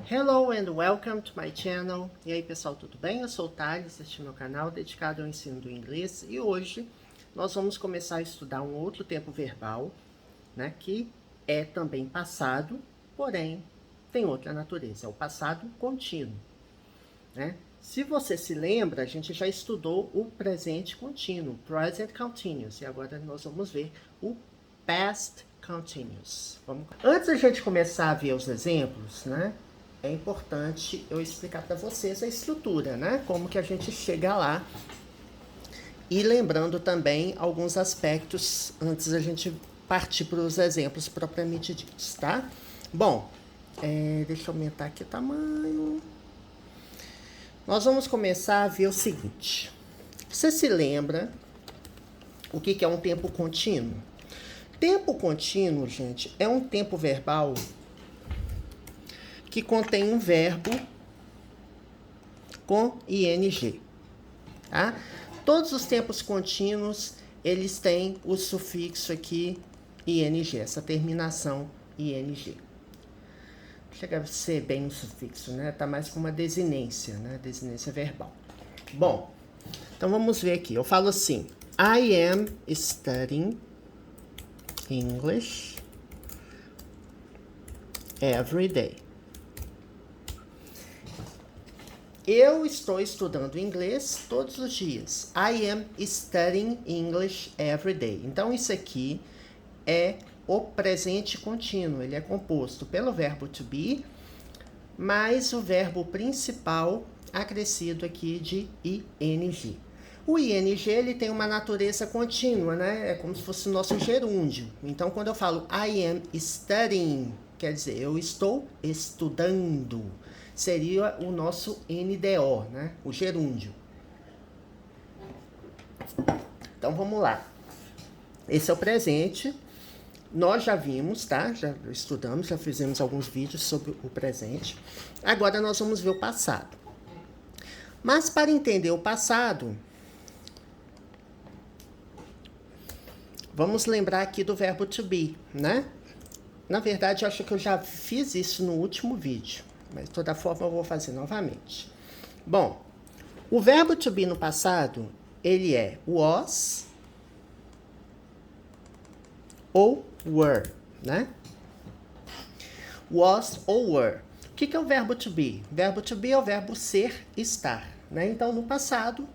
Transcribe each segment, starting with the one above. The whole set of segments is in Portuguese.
Hello and welcome to my channel. E aí pessoal, tudo bem? Eu sou o Thales, este é meu canal dedicado ao ensino do inglês e hoje nós vamos começar a estudar um outro tempo verbal, né, que é também passado, porém tem outra natureza, é o passado contínuo, né? Se você se lembra, a gente já estudou o presente contínuo, present continuous, e agora nós vamos ver o past continuous. Antes da gente começar a ver os exemplos, né, é importante eu explicar para vocês a estrutura, né, como que a gente chega lá, e lembrando também alguns aspectos antes da gente partir para os exemplos propriamente ditos, tá? Bom, deixa eu aumentar aqui o tamanho. Nós vamos começar a ver o seguinte. Você se lembra o que é um tempo contínuo? Tempo contínuo, gente, é um tempo verbal que contém um verbo com ing, tá? Todos os tempos contínuos, eles têm o sufixo aqui ing, essa terminação ing. Chega a ser bem um sufixo, né? Tá mais com uma desinência, né? Desinência verbal. Bom, então vamos ver aqui. Eu falo assim: I am studying English every day. Eu estou estudando inglês todos os dias. I am studying English every day. Então, isso aqui é o presente contínuo. Ele é composto pelo verbo to be, mais o verbo principal acrescido aqui de ing. O ing, ele tem uma natureza contínua, né? É como se fosse o nosso gerúndio. Então, quando eu falo I am studying, quer dizer, eu estou estudando. Seria o nosso NDO, né? O gerúndio. Então, vamos lá. Esse é o presente. Nós já vimos, tá? Já estudamos, já fizemos alguns vídeos sobre o presente. Agora nós vamos ver o passado. Mas para entender o passado, vamos lembrar aqui do verbo to be, né? Na verdade, eu acho que eu já fiz isso no último vídeo, mas de toda forma eu vou fazer novamente. Bom, o verbo to be no passado, ele é was ou were, né? Was ou were. O que é o verbo to be? O verbo to be é o verbo ser, estar, né? Então, no passado,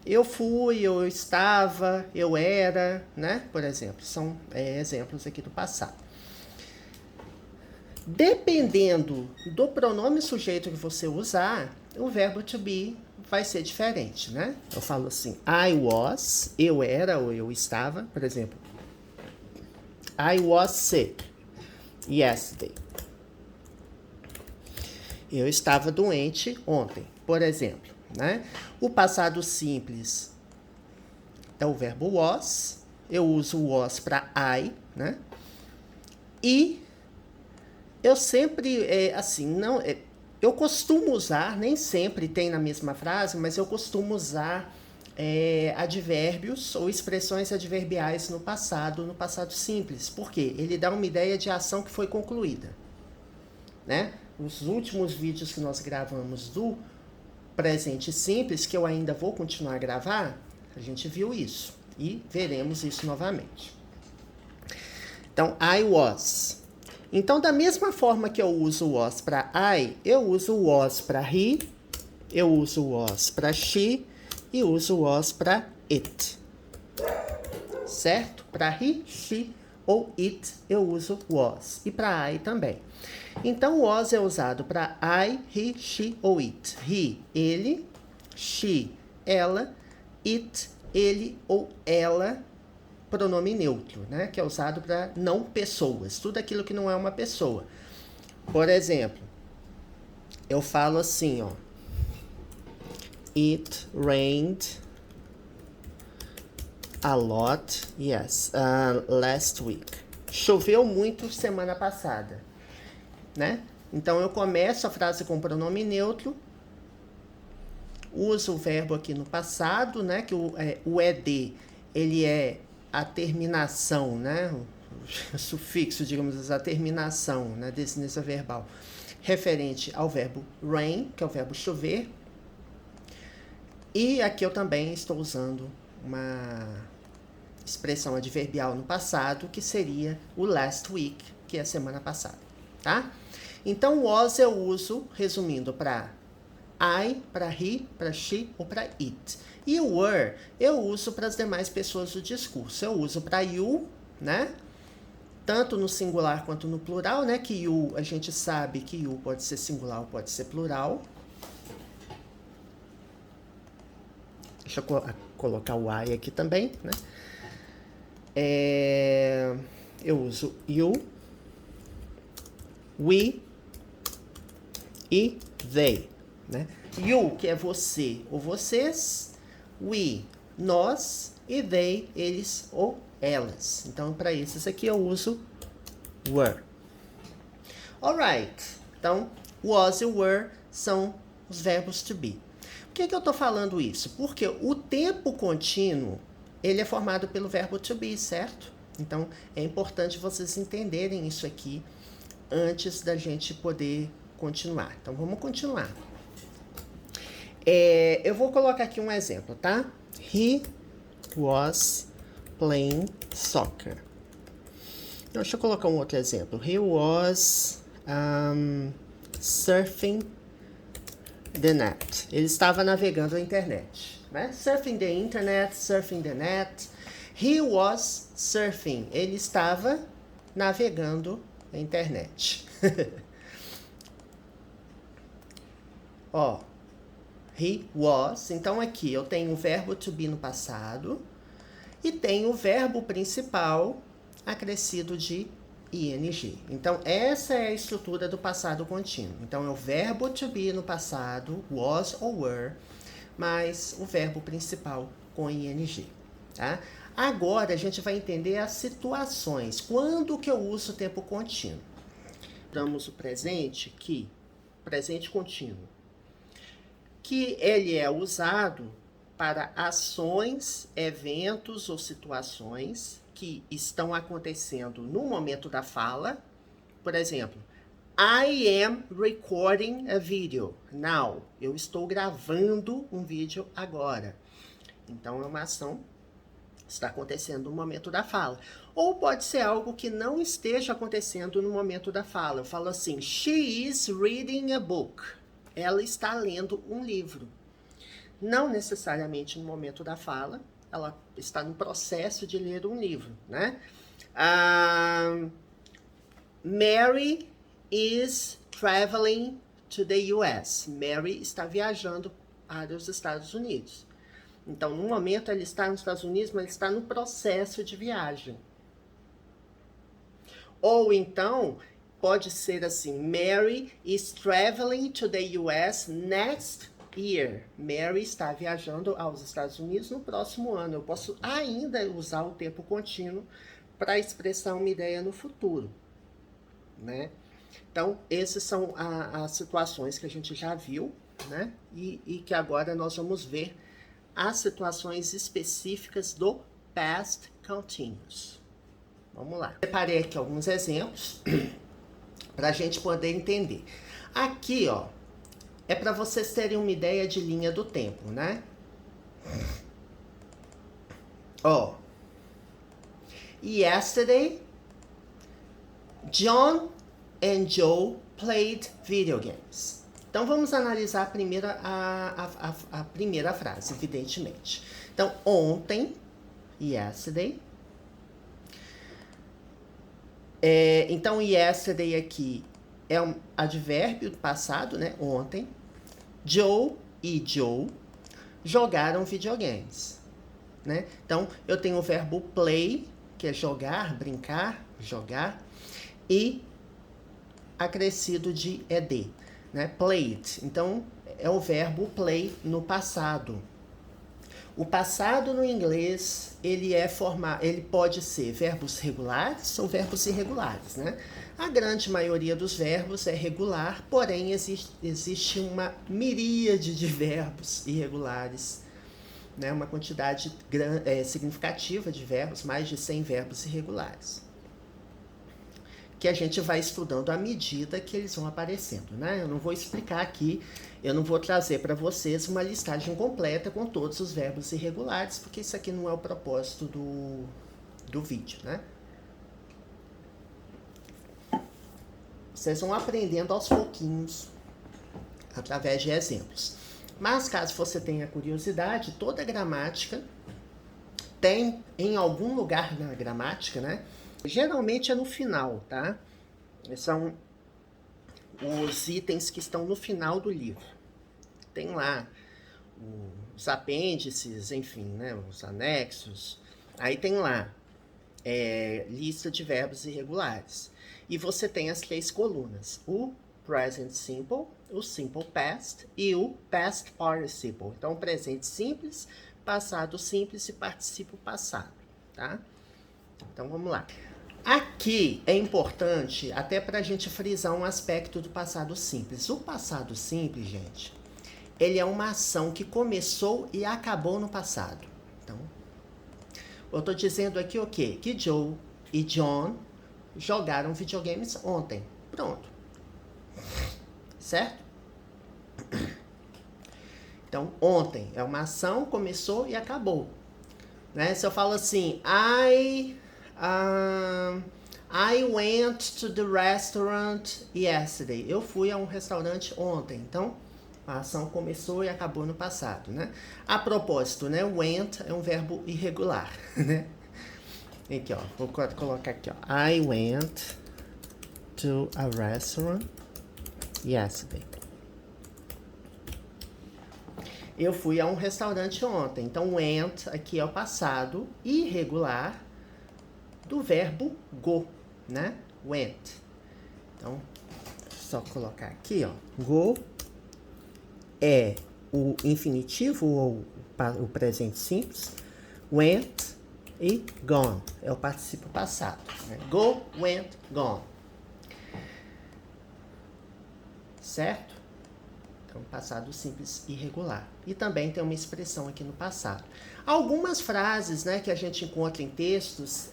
eu fui, eu estava, eu era, né? Por exemplo, são exemplos aqui do passado. Dependendo do pronome sujeito que você usar, o verbo to be vai ser diferente, né? Eu falo assim, I was, eu era ou eu estava, por exemplo. I was sick yesterday. Eu estava doente ontem, por exemplo, né? O passado simples é o verbo was. Eu uso o was para I, né? E eu sempre, eu costumo usar, nem sempre tem na mesma frase, mas eu costumo usar advérbios ou expressões adverbiais no passado simples. Por quê? Ele dá uma ideia de ação que foi concluída, né? Os últimos vídeos que nós gravamos do presente simples, que eu ainda vou continuar a gravar, a gente viu isso. E veremos isso novamente. Então, I was. Então, da mesma forma que eu uso o was para I, eu uso o was para he, eu uso o was para she e uso o was para it. Certo? Para he, she ou it, eu uso was. E para I também. Então, o was é usado para I, he, she ou it. He, ele. She, ela. It, ele ou ela, pronome neutro, né? Que é usado para não pessoas. Tudo aquilo que não é uma pessoa. Por exemplo, eu falo assim, ó. It rained a lot, last week. Choveu muito semana passada, né? Então, eu começo a frase com pronome neutro, uso o verbo aqui no passado, né? Que o ed, ele é a terminação, né? O sufixo, digamos assim, a terminação, né? Desinência verbal referente ao verbo rain, que é o verbo chover. E aqui eu também estou usando uma expressão adverbial no passado, que seria o last week, que é a semana passada, tá? Então, was eu uso, resumindo, para I, para he, para she ou para it. E o were eu uso para as demais pessoas do discurso. Eu uso para you, né? Tanto no singular quanto no plural, né? Que you, a gente sabe que you pode ser singular ou pode ser plural. Deixa eu colocar o I aqui também, né? Eu uso you, we e they, né? You, que é você ou vocês, we, nós, e they, eles ou elas. Então, para esses aqui eu uso were. Alright. Então, was e were são os verbos to be. Por que eu estou falando isso? Porque o tempo contínuo, ele é formado pelo verbo to be, certo? Então, é importante vocês entenderem isso aqui antes da gente poder continuar. Então, vamos continuar. Eu vou colocar aqui um exemplo, tá? He was playing soccer. Então, deixa eu colocar um outro exemplo. He was surfing the net. Ele estava navegando na internet, né? Surfing the internet, surfing the net. He was surfing. Ele estava navegando na internet. Ó, he was. Então aqui eu tenho o verbo to be no passado e tenho o verbo principal acrescido de ing. Então essa é a estrutura do passado contínuo. Então é o verbo to be no passado, was ou were, mais o verbo principal com ing, tá? Agora a gente vai entender as situações. Quando que eu uso o tempo contínuo? Damos o presente presente contínuo, que ele é usado para ações, eventos ou situações que estão acontecendo no momento da fala. Por exemplo, I am recording a video now. Eu estou gravando um vídeo agora. Então é uma ação que está acontecendo no momento da fala. Ou pode ser algo que não esteja acontecendo no momento da fala. Eu falo assim, she is reading a book. Ela está lendo um livro. Não necessariamente no momento da fala, ela está no processo de ler um livro, né? Mary is traveling to the US. Mary está viajando para os Estados Unidos. Então, no momento, ela está nos Estados Unidos, mas ela está no processo de viagem. Ou então, pode ser assim, Mary is traveling to the US next year. Mary está viajando aos Estados Unidos no próximo ano. Eu posso ainda usar o tempo contínuo para expressar uma ideia no futuro, né? Então, essas são as situações que a gente já viu, né? E que agora nós vamos ver as situações específicas do past continuous. Vamos lá. Separei aqui alguns exemplos para a gente poder entender. Aqui, ó, é para vocês terem uma ideia de linha do tempo, né? Ó, yesterday, John and Joe played video games. Então, vamos analisar a primeira frase, evidentemente. Então, ontem, yesterday. Então, yesterday aqui é um advérbio do passado, né? Ontem. Joe e Joe jogaram videogames, né? Então, eu tenho o verbo play, que é jogar, brincar, jogar, e acrescido de ed, né? Played. Então, é o verbo play no passado. O passado no inglês, ele pode ser verbos regulares ou verbos irregulares, né? A grande maioria dos verbos é regular, porém existe uma miríade de verbos irregulares, né? Uma quantidade significativa de verbos, mais de 100 verbos irregulares. que a gente vai estudando à medida que eles vão aparecendo, né? Eu não vou explicar aqui, eu não vou trazer para vocês uma listagem completa com todos os verbos irregulares, porque isso aqui não é o propósito do vídeo, né? Vocês vão aprendendo aos pouquinhos, através de exemplos. Mas caso você tenha curiosidade, toda gramática tem em algum lugar na gramática, né? Geralmente é no final, tá? São os itens que estão no final do livro. Tem lá os apêndices, enfim, né? Os anexos. Aí tem lá lista de verbos irregulares. E você tem as 3 colunas. O present simple, o simple past e o past participle. Então, presente simples, passado simples e participo passado, tá? Então, vamos lá. Aqui é importante até para a gente frisar um aspecto do passado simples. O passado simples, gente, ele é uma ação que começou e acabou no passado. Então, eu estou dizendo aqui o quê? Que Joe e John jogaram videogames ontem. Pronto. Certo? Então, ontem é uma ação, começou e acabou. Né? Se eu falo assim, I went to the restaurant yesterday. Eu fui a um restaurante ontem. Então, a ação começou e acabou no passado, né? A propósito, né? Went é um verbo irregular, né? Aqui, ó. Vou colocar aqui, ó. I went to a restaurant yesterday. Eu fui a um restaurante ontem. Então, went aqui é o passado irregular do verbo go, né? Went. Então, só colocar aqui, ó. Go é o infinitivo ou o presente simples. Went e gone é o particípio passado. Né? Go, went, gone. Certo? Então, passado simples irregular. E também tem uma expressão aqui no passado. Algumas frases, né, que a gente encontra em textos,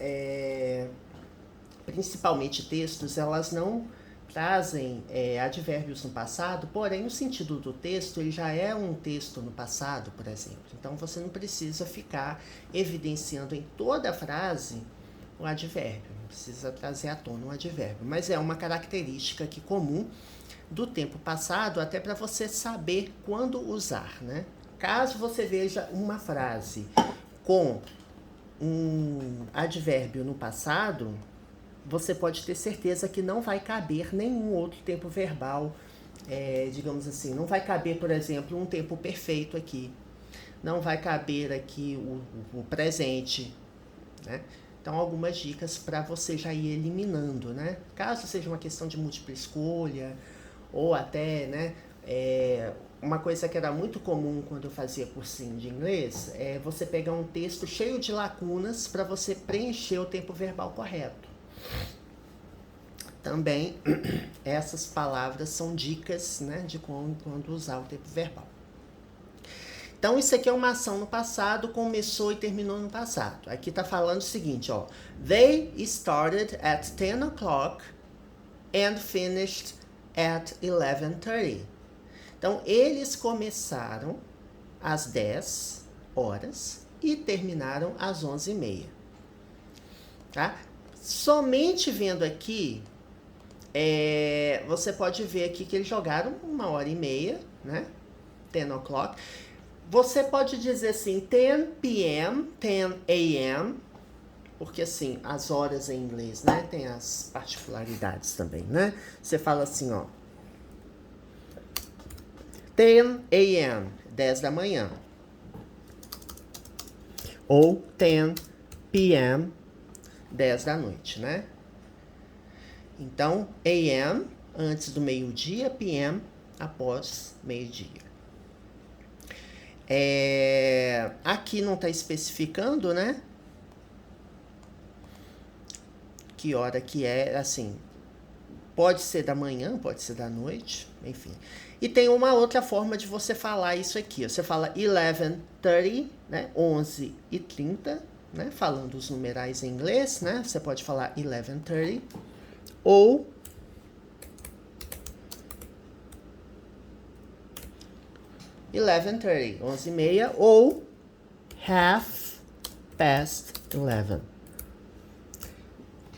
principalmente textos, elas não trazem advérbios no passado, porém o sentido do texto ele já é um texto no passado, por exemplo. Então você não precisa ficar evidenciando em toda a frase o advérbio, não precisa trazer à tona um advérbio, mas é uma característica aqui comum do tempo passado, até para você saber quando usar, né? Caso você veja uma frase com um advérbio no passado, você pode ter certeza que não vai caber nenhum outro tempo verbal, digamos assim, não vai caber, por exemplo, um tempo perfeito aqui, não vai caber aqui o presente, né? Então, algumas dicas para você já ir eliminando, né? Caso seja uma questão de múltipla escolha, ou até, né, uma coisa que era muito comum quando eu fazia cursinho de inglês, é você pegar um texto cheio de lacunas para você preencher o tempo verbal correto. Também, essas palavras são dicas, né, de quando usar o tempo verbal. Então, isso aqui é uma ação no passado, começou e terminou no passado. Aqui tá falando o seguinte, ó. They started at 10 o'clock and finished at 11:30. Então, eles começaram às 10 horas e terminaram às 11:30. Tá? Somente vendo aqui, você pode ver aqui que eles jogaram 1h30, né? 10 o'clock. Você pode dizer assim, 10 p.m., 10 a.m., porque assim, as horas em inglês, né, tem as particularidades também, né? Você fala assim, ó, 10 a.m., 10 da manhã. Ou 10 p.m., 10 da noite, né? Então, a.m. antes do meio-dia, p.m. após meio-dia. Aqui não está especificando, né? Que hora que é, assim, pode ser da manhã, pode ser da noite, enfim. E tem uma outra forma de você falar isso aqui. Você fala 11:30, né? 11:30, né? Falando os numerais em inglês, né? Você pode falar 11:30 ou 11:30, 11:30, ou half past 11.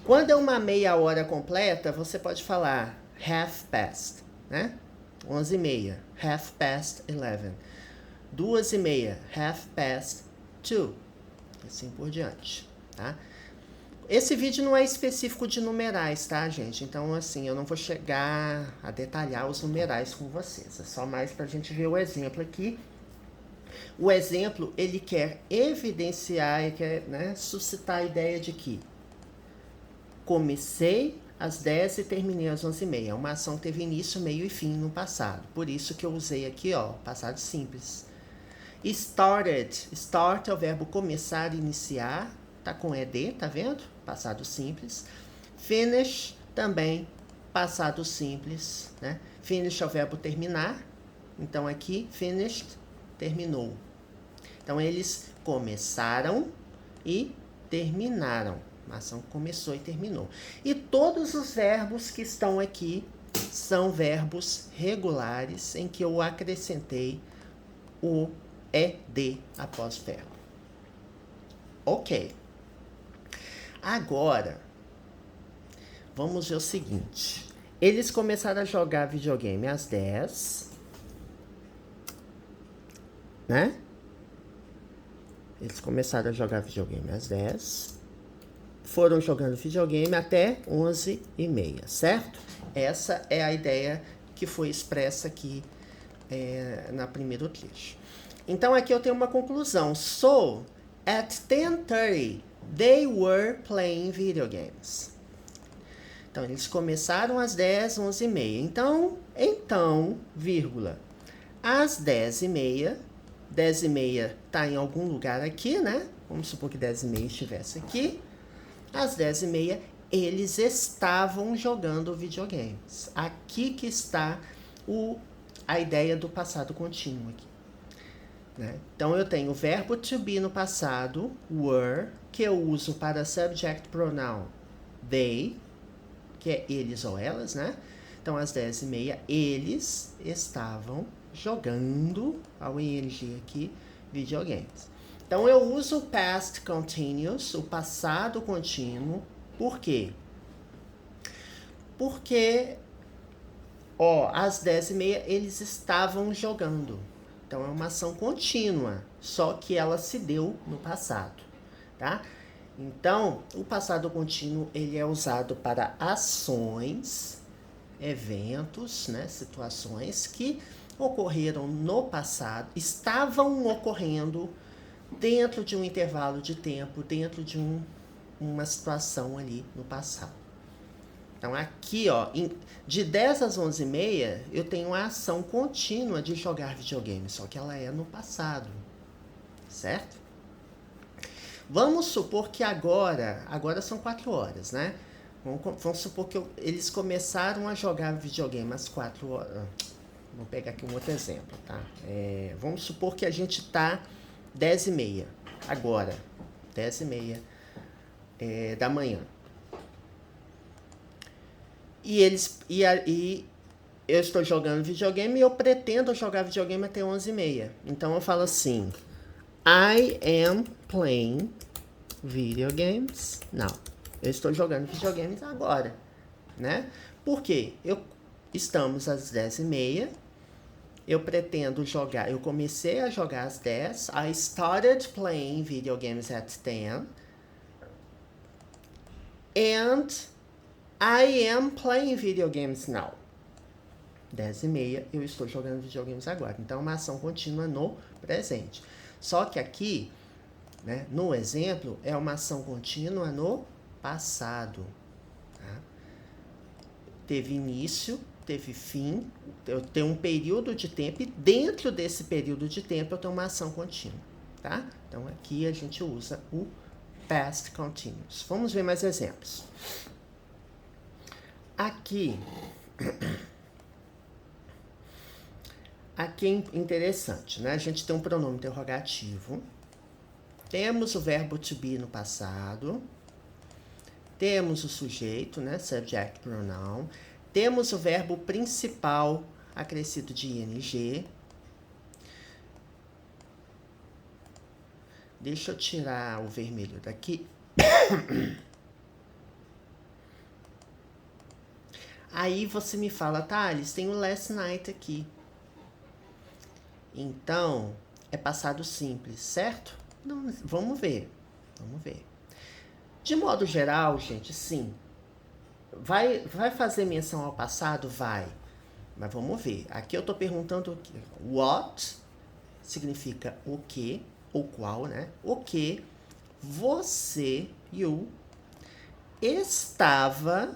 Quando é uma meia hora completa, você pode falar half past, né? 11:30, half past 11. 2:30, half past 2. Assim por diante, tá? Esse vídeo não é específico de numerais, tá, gente? Então, assim, eu não vou chegar a detalhar os numerais com vocês. É só mais pra gente ver o exemplo aqui. O exemplo, ele quer evidenciar, ele quer, né, suscitar a ideia de que comecei às 10 e terminei às 11:30. Uma ação teve início, meio e fim no passado. Por isso que eu usei aqui, ó, passado simples. Started. Start é o verbo começar, iniciar. Tá com ED, tá vendo? Passado simples. Finish também, passado simples, né? Finish é o verbo terminar. Então aqui, finished, terminou. Então eles começaram e terminaram. A ação começou e terminou. E todos os verbos que estão aqui são verbos regulares em que eu acrescentei o ED após o verbo. Ok. Agora, vamos ver o seguinte. Eles começaram a jogar videogame às 10, né? Eles começaram a jogar videogame às 10. Foram jogando videogame até 11:30, certo? Essa é a ideia que foi expressa aqui na primeiro trecho. Então aqui eu tenho uma conclusão. So, at 10:30, they were playing video games. Então, eles começaram às 10, 11:30. Então, vírgula, às 10:30, 10:30 tá em algum lugar aqui, né? Vamos supor que 10:30 estivesse aqui. Às 10:30, eles estavam jogando videogames. Aqui que está a ideia do passado contínuo aqui. Né? Então, eu tenho o verbo to be no passado, were, que eu uso para subject pronoun they, que é eles ou elas, né? Então, às 10:30, eles estavam jogando, ao ing aqui, videogames. Então, eu uso o past continuous, o passado contínuo. Por quê? Porque, às 10:30, eles estavam jogando. Então, é uma ação contínua, só que ela se deu no passado, tá? Então, o passado contínuo, ele é usado para ações, eventos, né, situações que ocorreram no passado, estavam ocorrendo dentro de um intervalo de tempo, dentro de uma situação ali no passado. Então, aqui, de 10 às 11:30, eu tenho a ação contínua de jogar videogame, só que ela é no passado, certo? Vamos supor que agora são 4 horas, né? Vamos supor que eles começaram a jogar videogame às 4 horas. Vou pegar aqui um outro exemplo, tá? Vamos supor que a gente tá 10:30, agora, 10:30 da manhã. E eu estou jogando videogame e eu pretendo jogar videogame até 11:30. Então eu falo assim: I am playing video games now. Eu estou jogando videogames agora, né? Por quê? Estamos às 10:30. Eu pretendo jogar. Eu comecei a jogar às 10. I started playing video games at 10. And I am playing video games now. 10:30, eu estou jogando videogames agora. Então, é uma ação contínua no presente. Só que aqui, né, no exemplo, é uma ação contínua no passado. Tá? Teve início, teve fim, eu tenho um período de tempo e dentro desse período de tempo eu tenho uma ação contínua. Tá? Então, aqui a gente usa o past continuous. Vamos ver mais exemplos. Aqui é interessante, né? A gente tem um pronome interrogativo, temos o verbo to be no passado, Temos o sujeito, né? Subject pronoun. Temos o verbo principal acrescido de ing. Deixa eu tirar o vermelho daqui. Aí você me fala, Thales, tem o last night aqui. Então, é passado simples, certo? Não, vamos ver. Vamos ver. De modo geral, gente, sim. Vai fazer menção ao passado? Vai. Mas vamos ver. Aqui eu tô perguntando o quê? What significa o que, ou qual, né? O que você, you, estava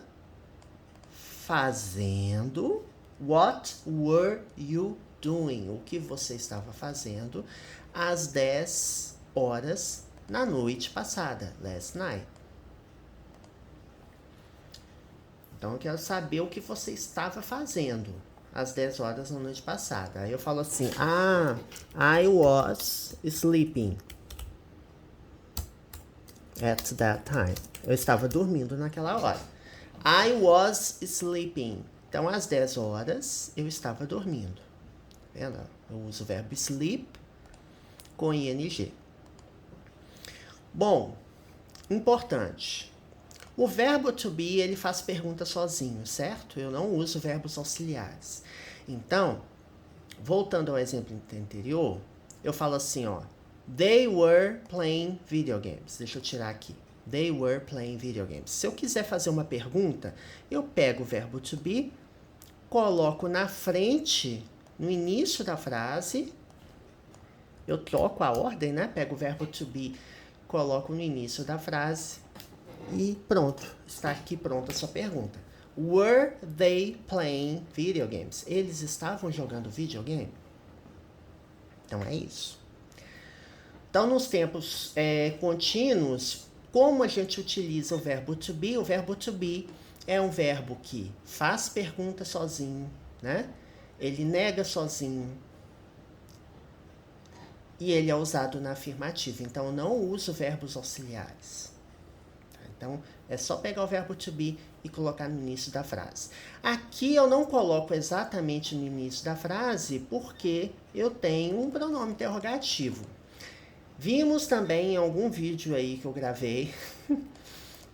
fazendo. What were you doing? O que você estava fazendo às 10 horas na noite passada, last night. Então eu quero saber o que você estava fazendo às 10 horas na noite passada. Aí eu falo assim, I was sleeping at that time. Eu estava dormindo naquela hora. I was sleeping. Então, às 10 horas, eu estava dormindo. Vendo? Eu uso o verbo sleep com ing. Bom, importante. O verbo to be, ele faz pergunta sozinho, certo? Eu não uso verbos auxiliares. Então, voltando ao exemplo anterior, eu falo assim, ó. They were playing video games. Deixa eu tirar aqui. They were playing video games. Se eu quiser fazer uma pergunta, eu pego o verbo to be, coloco na frente, no início da frase, eu troco a ordem, né? Pego o verbo to be, coloco no início da frase e pronto. Está aqui pronta a sua pergunta. Were they playing video games? Eles estavam jogando videogame? Então é isso. Então, nos tempos contínuos, como a gente utiliza o verbo to be? O verbo to be é um verbo que faz pergunta sozinho, né? Ele nega sozinho. E ele é usado na afirmativa. Então, eu não uso verbos auxiliares. Então, é só pegar o verbo to be e colocar no início da frase. Aqui eu não coloco exatamente no início da frase porque eu tenho um pronome interrogativo. Vimos também em algum vídeo aí que eu gravei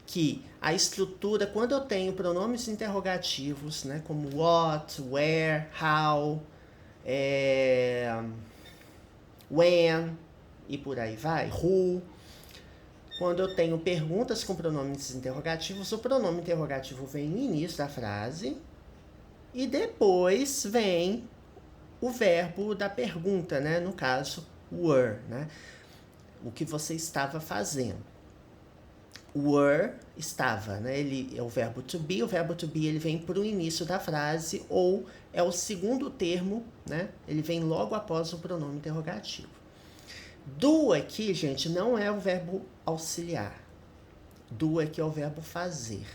que a estrutura, quando eu tenho pronomes interrogativos, né, como what, where, how, when e por aí vai, who, quando eu tenho perguntas com pronomes interrogativos, o pronome interrogativo vem no início da frase e depois vem o verbo da pergunta, né, no caso, were, né? O que você estava fazendo. Were, estava, né? Ele é o verbo to be ele vem para o início da frase ou é o segundo termo, né? Ele vem logo após o pronome interrogativo. Do aqui, gente, não é o verbo auxiliar. Do aqui é o verbo fazer.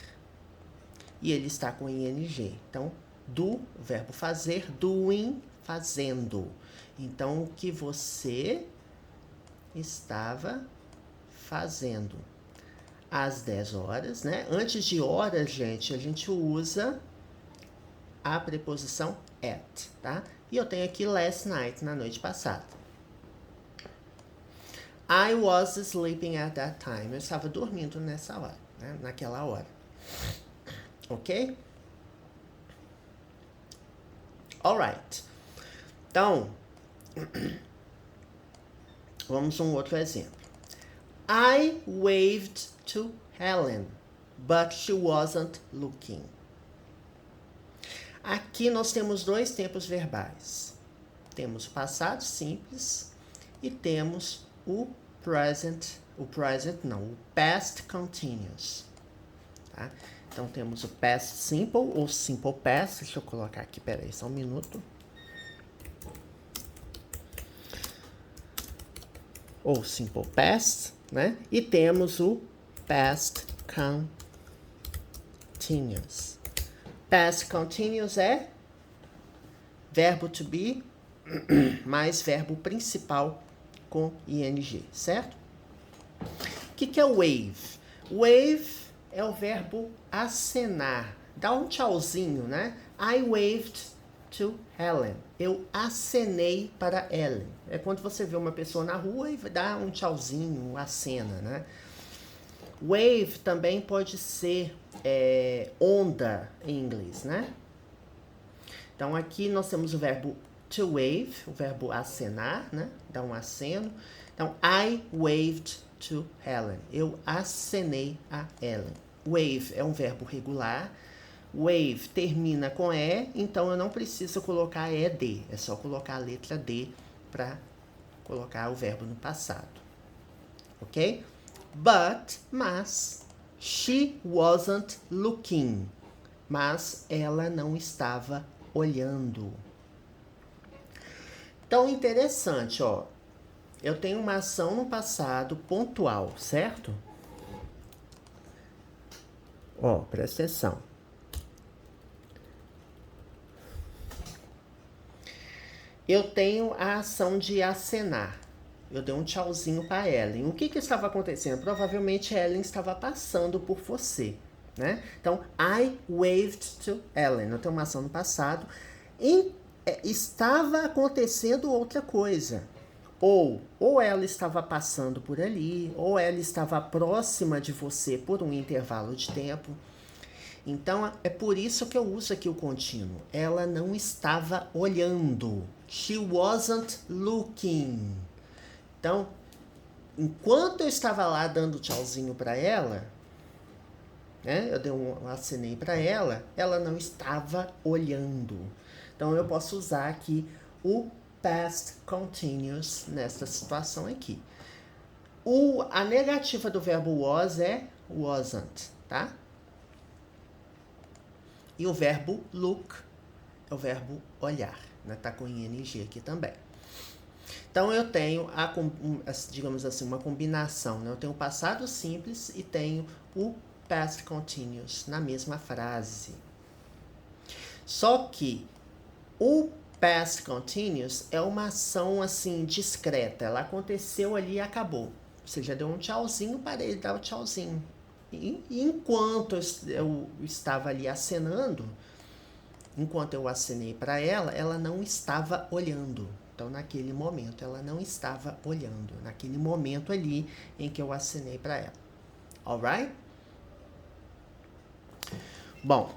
E ele está com ing. Então, do, verbo fazer, doing, fazendo. Então, o que você estava fazendo às 10 horas, né? Antes de horas, gente, a gente usa a preposição at, tá? E eu tenho aqui last night, na noite passada. I was sleeping at that time. Eu estava dormindo nessa hora, né? Naquela hora. Ok? Alright. Então, vamos a um outro exemplo. I waved to Helen, but she wasn't looking. Aqui nós temos dois tempos verbais. Temos o passado simples e temos o past continuous. Tá? Então temos o past simple ou simple past. Deixa eu colocar aqui, peraí, só um minuto. Ou simple past, né? E temos o past continuous. Past continuous é verbo to be mais verbo principal com ing, certo? O que é wave? Wave é o verbo acenar. Dá um tchauzinho, né? I waved to Helen. Eu acenei para Ellen. É quando você vê uma pessoa na rua e dá um tchauzinho, acena, né? Wave também pode ser onda em inglês, né? Então, aqui nós temos o verbo to wave, o verbo acenar, né? Dar um aceno. Então, I waved to Helen. Eu acenei a Ellen. Wave é um verbo regular. Wave termina com E, então eu não preciso colocar ED. É só colocar a letra D para colocar o verbo no passado. Ok? Mas, she wasn't looking. Mas ela não estava olhando. Então, interessante, ó. Eu tenho uma ação no passado pontual, certo? Ó, presta atenção. Eu tenho a ação de acenar. Eu dei um tchauzinho para Ellen. O que estava acontecendo? Provavelmente Ellen estava passando por você, né? Então, I waved to Ellen. Eu tenho uma ação no passado. Estava acontecendo outra coisa. Ou ela estava passando por ali, ou ela estava próxima de você por um intervalo de tempo. Então, é por isso que eu uso aqui o contínuo. Ela não estava olhando. She wasn't looking. Então, enquanto eu estava lá dando tchauzinho para ela, né, eu dei acenei para ela, ela não estava olhando. Então, eu posso usar aqui o past continuous nessa situação aqui. A negativa do verbo was é wasn't, tá? E o verbo look é o verbo olhar, né? Tá com ing aqui também. Então, eu tenho, digamos assim, uma combinação, né? Eu tenho o passado simples e tenho o past continuous na mesma frase. Só que o past continuous é uma ação, assim, discreta. Ela aconteceu ali e acabou. Você já deu um tchauzinho, parei de dar o tchauzinho. E enquanto eu estava ali acenando, enquanto eu acenei para ela, ela não estava olhando. Então, naquele momento, ela não estava olhando. Naquele momento ali em que eu acenei para ela. Alright? Bom,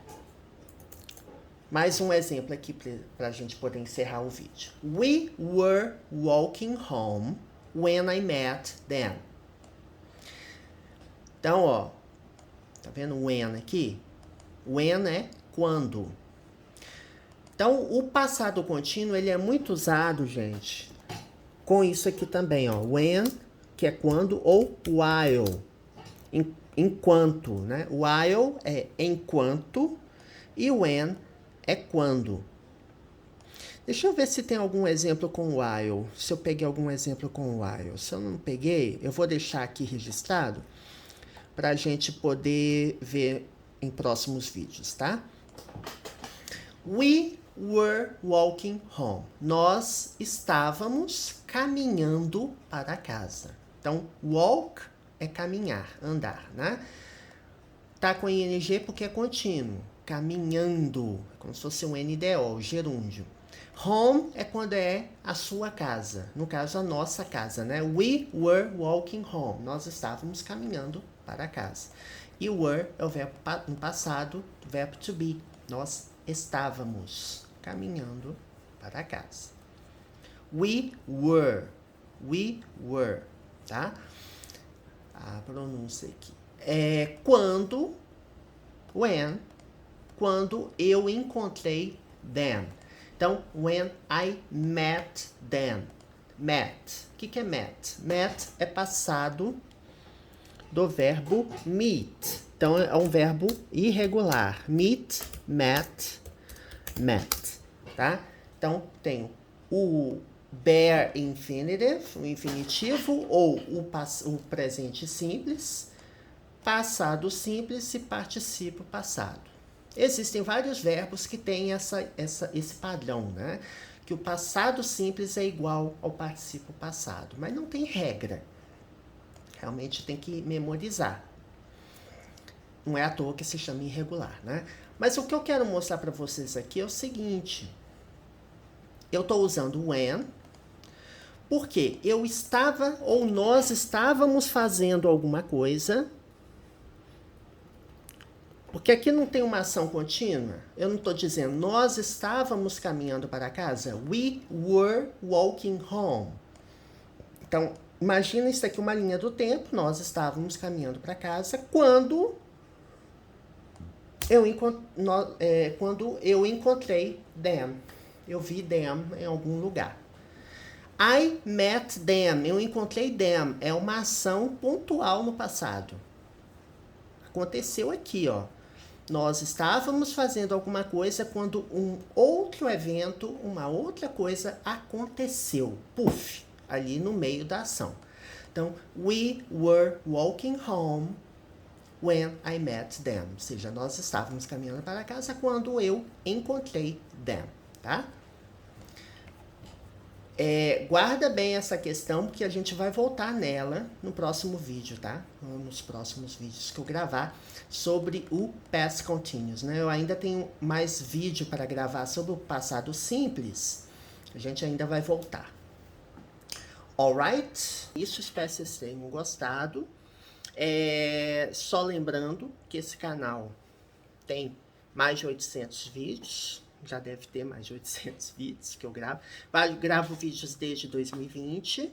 mais um exemplo aqui para a gente poder encerrar o vídeo. We were walking home when I met them. Então, ó, tá vendo when aqui? When é quando. Então, o passado contínuo, ele é muito usado, gente, com isso aqui também, ó. When, que é quando, ou while, enquanto, né? While é enquanto e when é quando. Deixa eu ver se tem algum exemplo com while, se eu peguei algum exemplo com while. Se eu não peguei, eu vou deixar aqui registrado para a gente poder ver em próximos vídeos, tá? We were walking home. Nós estávamos caminhando para casa. Então, walk é caminhar, andar, né? Tá com ing porque é contínuo. Caminhando, como se fosse um NDO, o gerúndio. Home é quando é a sua casa. No caso, a nossa casa, né? We were walking home. Nós estávamos caminhando para casa. E were é o verbo no passado, o verbo to be. Nós estávamos caminhando para casa. We were, tá? A pronúncia aqui. É quando, when, quando eu encontrei them. Então, when I met them. Met. O que é met? Met é passado do verbo meet. Então, é um verbo irregular. Meet, met, met, tá? Então, tem o bare infinitive, o infinitivo, ou o presente simples, passado simples e particípio passado. Existem vários verbos que têm esse padrão, né? Que o passado simples é igual ao particípio passado, mas não tem regra. Realmente tem que memorizar. Não é à toa que se chama irregular, né? Mas o que eu quero mostrar para vocês aqui é o seguinte. Eu estou usando when, porque eu estava ou nós estávamos fazendo alguma coisa. Porque aqui não tem uma ação contínua. Eu não estou dizendo nós estávamos caminhando para casa. We were walking home. Então, imagina isso aqui uma linha do tempo. Nós estávamos caminhando para casa quando eu encontrei them. Eu vi them em algum lugar. I met them. Eu encontrei them. É uma ação pontual no passado. Aconteceu aqui, ó. Nós estávamos fazendo alguma coisa quando um outro evento, uma outra coisa aconteceu. Puf, ali no meio da ação. Então, we were walking home when I met them. Ou seja, nós estávamos caminhando para casa quando eu encontrei them, tá? Guarda bem essa questão, porque a gente vai voltar nela no próximo vídeo, tá? Nos próximos vídeos que eu gravar sobre o past continuous, né? Eu ainda tenho mais vídeo para gravar sobre o passado simples. A gente ainda vai voltar. Alright? Isso, espero que vocês tenham gostado. Só lembrando que esse canal tem mais de 800 vídeos. Já deve ter mais de 800 vídeos que eu gravo. Gravo vídeos desde 2020.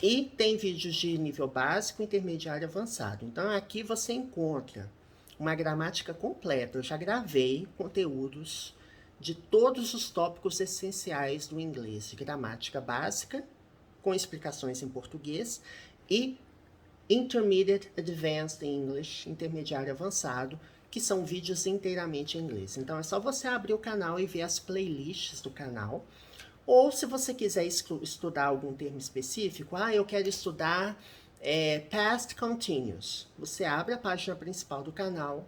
E tem vídeos de nível básico, intermediário e avançado. Então, aqui você encontra uma gramática completa. Eu já gravei conteúdos de todos os tópicos essenciais do inglês. De gramática básica, com explicações em português. E Intermediate Advanced English, intermediário avançado, que são vídeos inteiramente em inglês. Então, é só você abrir o canal e ver as playlists do canal. Ou, se você quiser estudar algum termo específico, eu quero estudar Past Continuous. Você abre a página principal do canal,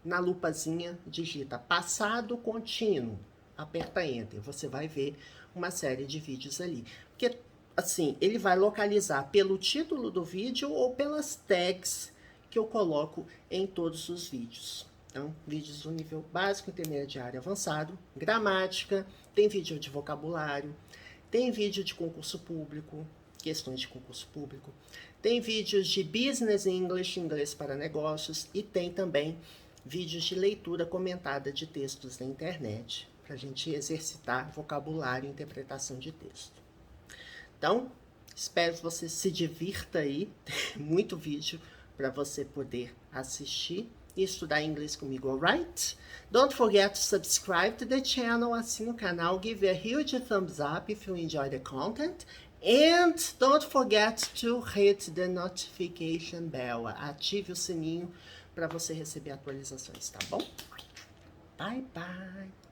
na lupazinha, digita Passado Contínuo, aperta Enter. Você vai ver uma série de vídeos ali. Porque, assim, ele vai localizar pelo título do vídeo ou pelas tags que eu coloco em todos os vídeos. Então, vídeos do nível básico, intermediário e avançado, gramática, tem vídeo de vocabulário, tem vídeo de concurso público, questões de concurso público, tem vídeos de business English, inglês para negócios, e tem também vídeos de leitura comentada de textos da internet, para a gente exercitar vocabulário e interpretação de texto. Então, espero que você se divirta aí, tem muito vídeo para você poder assistir e estudar inglês comigo, alright? Don't forget to subscribe to the channel, assine o canal, give a huge thumbs up if you enjoy the content, and don't forget to hit the notification bell, ative o sininho para você receber atualizações, tá bom? Bye, bye!